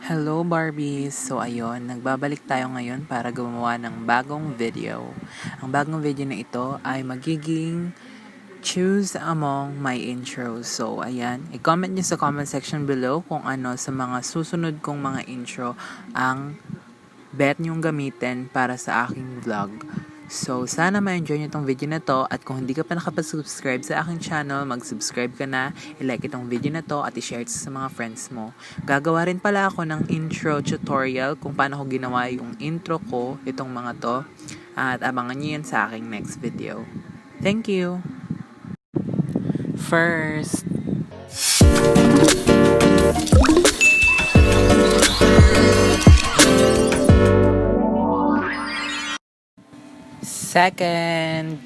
Hello Barbies! So ayun, nagbabalik tayo ngayon para gumawa ng bagong video. Ang bagong video na ito ay magiging choose among my intros. So ayan, i-comment nyo sa comment section below kung ano sa mga susunod kong mga intro ang bet nyong gamitin para sa aking vlog. So, sana ma-enjoy nyo itong video na to at kung hindi ka pa nakapag-subscribe sa aking channel, mag-subscribe ka na, i-like itong video na to at i-share sa mga friends mo. Gagawa rin pala ako ng intro tutorial kung paano ko ginawa yung intro ko, itong mga to, at abangan nyo yan sa aking next video. Thank you! First, second,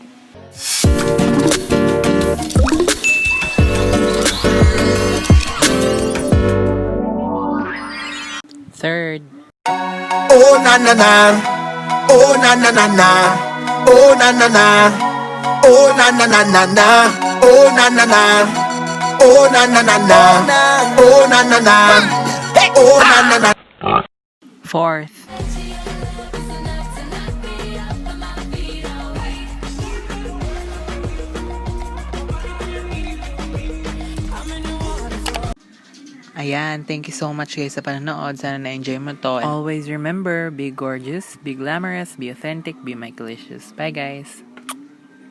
third, Oh na na na, oh na na na na, oh na na na, oh na na na na na, oh na na na, oh na na na na, oh na na na, oh na na na. fourth, ayan, thank you so much guys sa panonood. Sana na-enjoy mo to. And always remember, be gorgeous, be glamorous, be authentic, be Michaelicious. Bye guys!